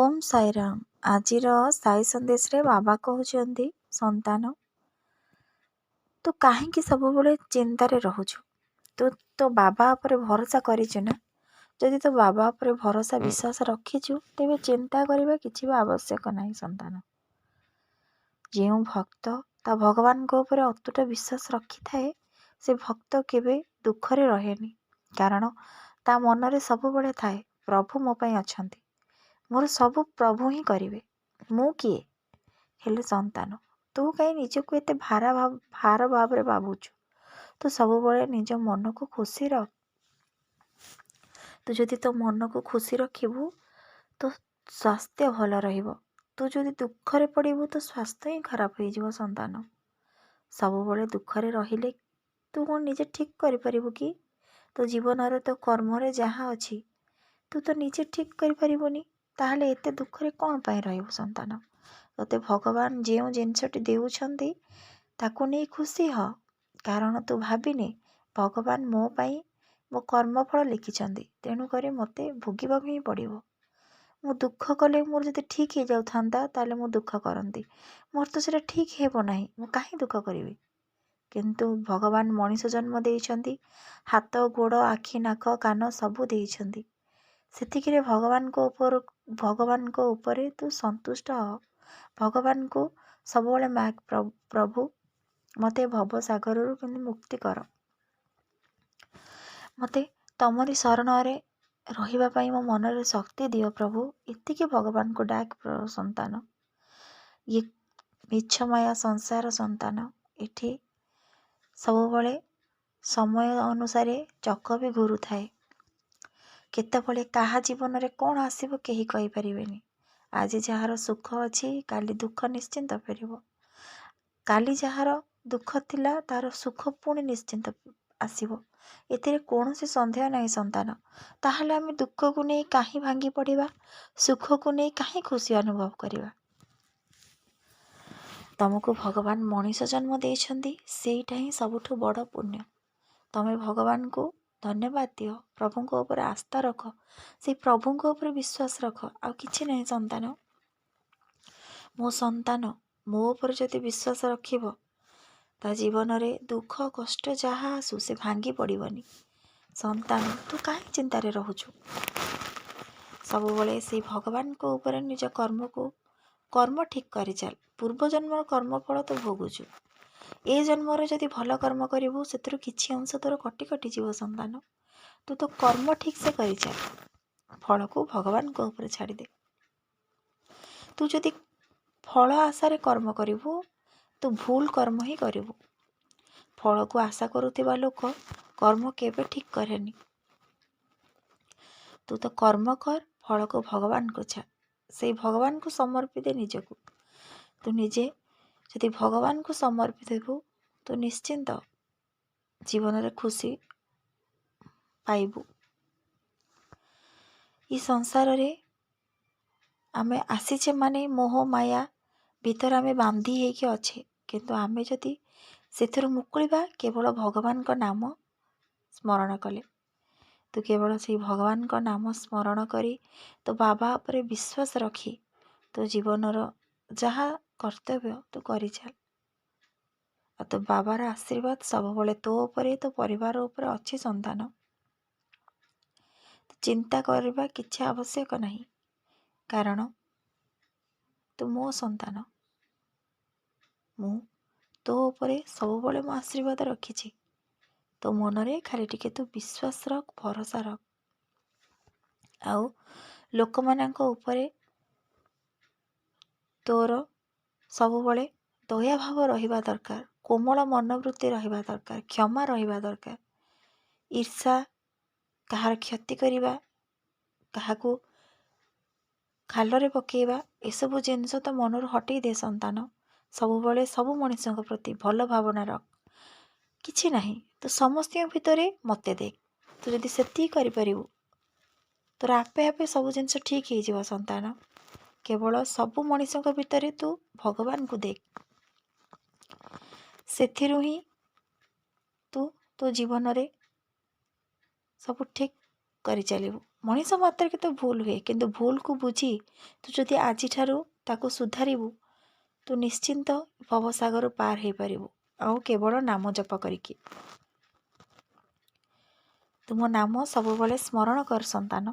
ओम साईराम। आजिर साई संदेश रे बाबा कहउछंती संतान तू काहेकि सबुबले चिंतारे रहुछु। तो बाबा उपरे भरोसा करिछु ना। जदि तो बाबा उपरे भरोसा विश्वास रखिछु तेबे चिंता करिबा किछि भी आवश्यक नाही। संतान जेउ भक्त ता भगवान को उपरे अतुट विश्वास रखी थाए से भक्त केबे दुखरे रहेनी, कारण ता मनरे सबुबले थाए प्रभु मो पई अछंती, मोर सबु प्रभु ही करिवे, मु किए। हेले संतान तू कहीं निजको एते भार भाव रे भाबुछु। तू सबुबले निज मन को खुशी रख। तू जदि तो मन को खुशी रखिबू तो स्वास्थ्य भल रहिबो। तू जदि दुखरे पड़िबू तो स्वास्थ्य ही खराब हो जिवो। संतान सबुबले दुखरे रहिले तू कौन निजे ठीक करि परिबू कि? तो जीवन रे तो कर्म रे जहाँ अछि तू तो निजे ठीक करि परिबोनी, ताहले एते दुखरे कौन पाई रहिबू। संतान तते भगवान जेउ जिनसटी देउछंती ताकू नहीं खुशी ह, कारण तू भाबिने भगवान मो पाई मो कर्मफल लिखिछंती, तेणु करे मते भोगिबाक ही पड़िबो। मु दुख कले मोर जदि ठीक हो जाउथांता ताले मु दुख करंती, मोर तो सेटा ठीक हेबो नाही, मु काहे दुख करिवि। किंतु भगवान मनीष जन्म देइछंती, हाथ गोड़ आखि नाक कान सबु देइछंती। सेतिकिरे भगवान को ऊपर तू संतुष्ट हो। भगवान को सबुबले माग, प्रभु मते भव सागर मुक्ति कर, मते तमरी शरण रे रहिबा पाई मो मनरे शक्ति दियो प्रभु। इतिके भगवान को डाक संतान। ये मिछ माया संसार संतान, एठी सबुबले समय अनुसार चक भी घुरु थाए। केतेबले काहा जीवन रे कौन आसीबो केही कहि परिबेनी। आज जहार सुख अछि काली दुख निश्चिंत फेरिबो। काली जहार दुख थिला तार सुख पुणी निश्चिंत आसीबो, एथिरे कौनसी संदेह नहीं। संतान ताहले आमे दुख को नहीं काहे भांगी पड़िबा, सुख को नहीं काहे खुशी अनुभव करिबा। तमको भगवान मनीष जन्म देइछंती, सेइटा ही सबुठु बड़ पुण्य। तमे भगवान को धन्यवाद दियो, प्रभु को ऊपर आस्था रख, से प्रभु को ऊपर विश्वास रख, आ किछि नहीं। संतान मो संतान मो ऊपर जदि विश्वास रखिबो ता जीवन रे दुख कष्ट जहाँ आसु से भांगी पड़िबनी। संतान तू काहे चिंतारे रहुछु। सबुबले से भगवान को ऊपर निज कर्म ठीक करि चल। पूर्व जन्म कर्म फल तो भोगुछु, ए जन्म रे जदि भल कर्म करिबू सेतरु किछि अंश तोर कटि कटि जीव। संतान तू तो कर्म ठीक से करि चल, फल को भगवान को ऊपर छाड़ी दे। तू जदि फल आशारे कर्म करिबू तू भूल कर्म ही करिबू। फल को आशा करुथिबा लोक कर्म केबे ठीक करेनी। तू तो कर्म कर, फल को भगवान को छा, से भगवान को समर्पित दे निजको। तू निजे जदि भगवान को समर्पित हेबू तो निश्चिंत जीवन रे खुशी पाइबू। ई संसार रे आमे आसीचे माने मोह माया भीतर आमे बांधी हेके अच्छे, किंतु आमे जदि सेथुरु मुकुलिबा केवल भगवान को नाम स्मरण कले। तू केवल से भगवान को नाम स्मरण करी तो बाबा उपरे विश्वास रखी तो जीवन रो जहा कर्तव्य तू करि चल। आ तो बाबार आशीर्वाद सबुबले तो उपरे तो परिवार उपरे अच्छी। संतान चिंता करबा किछि आवश्यक नहीं, कारण तू मो संतान। मु तो उपरे सबुबले मो आशीर्वाद रखिछि। तो मनरे खाली टिके तू विश्वास रख, भरोसा रख। आउ लोक मानक उपरे तोर सबुबले दया भाव रहिबा दरकार, कोमल मनोवृत्ति रहिबा दरकार, क्षमा रहिबा दरकार। ईर्षा, कहार क्षति करिबा, काहाकू खालरे पकेइबा, एसबु जिनस तो मनरु हटेई दे। संतान सबुबले सबु मनुष्य प्रति भल भावना रख। किछि नहीं तो समस्त भितरे मते देख। तू जदि सेति करि परिबू तोर आपे आपे सब जिनस ठीक हो जिवो। संतान केवल सबु मनुष्य भितरे तू भगवान को देख, सेथिरु ही तू तो जीवन रे सब ठीक करि चलिबू। ମଣିଷ ମାତ୍ରକେ ତ ଭୁଲ ହୁଏ, କିନ୍ତୁ ଭୁଲକୁ ବୁଝି ତୁ ଯଦି ଆଜିଠାରୁ ତାକୁ ସୁଧାରିବୁ, ତୁ ନିଶ୍ଚିନ୍ତ ଭବସାଗର ପାର ହେଇପାରିବୁ, ଆଉ କେବଳ ନାମ ଜପ କରିକି। ତୁମ ନାମ ସବୁବେଳେ ସ୍ମରଣ କର ସନ୍ତାନ।